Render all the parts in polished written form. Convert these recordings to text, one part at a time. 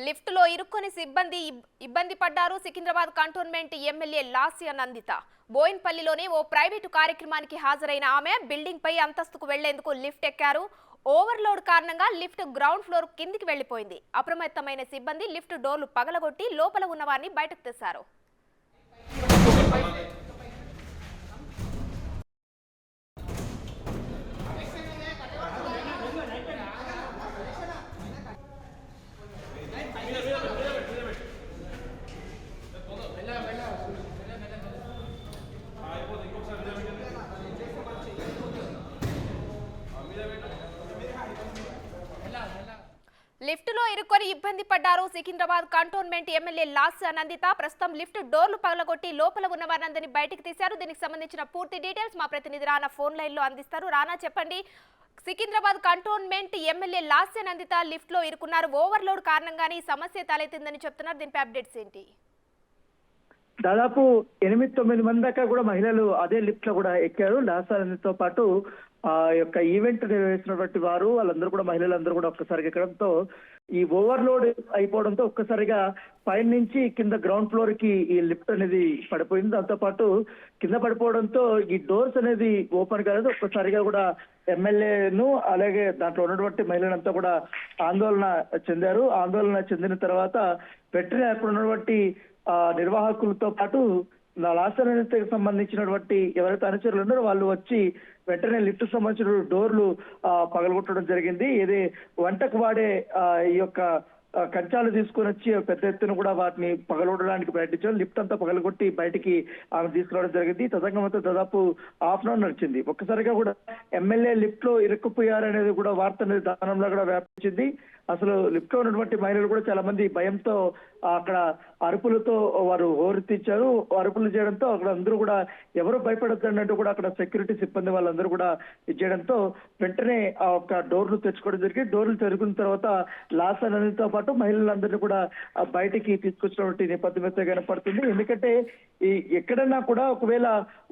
Lift లో ఇరుక్కొని సిబ్బంది ఇబ్బంది పడ్డారు. సికింద్రాబాద్ కంటోన్మెంట్ ఎమ్మెల్యే లాస్య నందిత బోయిన్పల్లిలోనే ఓ ప్రైవేటు కార్యక్రమానికి హాజరైన ఆమె బిల్డింగ్ పై అంతస్తుకు వెళ్లేందుకు లిఫ్ట్ ఎక్కారు. ఓవర్లోడ్ కారణంగా లిఫ్ట్ గ్రౌండ్ ఫ్లోర్ కిందికి వెళ్లిపోయింది. అప్రమత్తమైన సిబ్బంది లిఫ్ట్ డోర్లు పగలగొట్టి లోపల ఉన్న వారిని బయటకు తీశారు. లిఫ్ట్ లో ఇరుక్కొని ఇబ్బంది పడ్డారు. సికింద్రాబాద్ కంటోన్మెంట్ ఎమ్మెల్యే లాస్య నందిత ప్రస్తుతం లిఫ్ట్ డోర్లు పగలగొట్టి లోపల ఉన్న వారందరినీ బయటికి తీశారు. దీనికి సంబంధించిన పూర్తి డీటెయిల్స్ మా ప్రతినిధి రానా ఫోన్ లైన్ లో అందిస్తారు. రానా, చెప్పండి, Secunderabad cantonment MLA Lasya Nanditha lift లో ఇరుక్కున్నారు. ఓవర్లోడ్ కారణంగానే ఈ సమస్య తలెత్తిందని చెప్తున్నారు. దీనిపై అప్డేట్స్ ఏంటి? దాదాపు 8-9 మంది దాకా కూడా మహిళలు అదే లిఫ్ట్ లో కూడా ఎక్కారు. లాస్యాతో పాటు ఆ యొక్క ఈవెంట్ నిర్వహిస్తున్నటువంటి వారు వాళ్ళందరూ కూడా మహిళలందరూ కూడా ఒక్కసారిగా ఎక్కడంతో ఈ ఓవర్లోడ్ అయిపోవడంతో ఒక్కసారిగా పైన నుంచి కింద గ్రౌండ్ ఫ్లోర్ కి ఈ లిఫ్ట్ అనేది పడిపోయింది. దాంతో పాటు కింద పడిపోవడంతో ఈ డోర్స్ అనేది ఓపెన్ కాలేదు. ఒక్కసారిగా కూడా ఎమ్మెల్యేను అలాగే దాంట్లో ఉన్నటువంటి మహిళలంతా కూడా ఆందోళన చెందారు. ఆందోళన చెందిన తర్వాత వెంటనే అక్కడ ఉన్నటువంటి నిర్వాహకులతో పాటు లాస్యానికి సంబంధించినటువంటి ఎవరైతే అనుచరులు ఉన్నారో వాళ్ళు వచ్చి వెంటనే లిఫ్ట్ సంబంధించిన డోర్లు పగలగొట్టడం జరిగింది. ఇది వంటకు వాడే ఈ యొక్క కంచాలు తీసుకుని వచ్చి పెద్ద ఎత్తున కూడా వాటిని పగలగొట్టడానికి ప్రయత్నించారు. లిఫ్ట్ అంతా పగలగొట్టి బయటికి ఆమె తీసుకురావడం జరిగింది. తదంగంతో దాదాపు హాఫ్ అన్ అవర్ నడిచింది. ఒక్కసారిగా కూడా ఎమ్మెల్యే లిఫ్ట్ లో ఇరుక్కుపోయారనేది కూడా వార్త అనేది దానంలో కూడా వ్యాపించింది. అసలు లిఫ్ట్ లో ఉన్నటువంటి మహిళలు కూడా చాలా మంది భయంతో అక్కడ అరుపులతో వారు హోరెత్తించారు. అరుపులు చేయడంతో అక్కడ అందరూ కూడా ఎవరు భయపడద్దు అన్నట్టు కూడా అక్కడ సెక్యూరిటీ సిబ్బంది వాళ్ళందరూ కూడా ఇచ్చేయడంతో వెంటనే ఆ ఒక డోర్లు తెచ్చుకోవడం జరిగింది. డోర్లు తెరుకున్న తర్వాత లాస్య నందితో పాటు మహిళలందరినీ కూడా బయటికి తీసుకొచ్చినటువంటి నేపథ్యం అయితే కనపడుతుంది. ఎందుకంటే ఈ ఎక్కడన్నా కూడా ఒకవేళ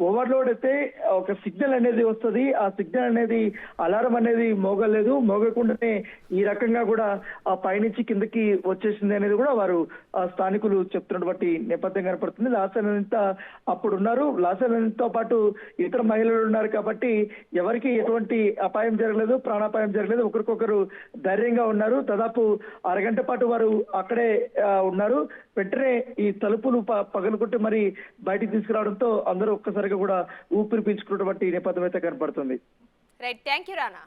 ఓవర్లోడ్ అయితే ఒక సిగ్నల్ అనేది వస్తుంది. ఆ సిగ్నల్ అనేది అలారం అనేది మోగలేదు. మోగకుండానే ఈ రకంగా కూడా ఆ పైనుంచి కిందకి వచ్చేసింది అనేది కూడా వారు స్థానికులు చెప్తున్నటువంటి నేపథ్యం కనపడుతుంది. లాస్య నందిత అప్పుడు ఉన్నారు. లాస్య నందితతో పాటు ఇతర మహిళలు ఉన్నారు కాబట్టి ఎవరికి ఎటువంటి అపాయం జరగలేదు, ప్రాణాపాయం జరగలేదు. ఒకరికొకరు ధైర్యంగా ఉన్నారు. దాదాపు అరగంట పాటు వారు అక్కడే ఉన్నారు. వెంటనే ఈ తలుపులు పగలుకుంటే మరి బయటికి తీసుకురావడంతో అందరూ ఒక్కసారిగా కూడా ఊపిరి పీల్చుకున్నటువంటి నేపథ్యం అయితే కనపడుతుంది. Right, thank you Rana.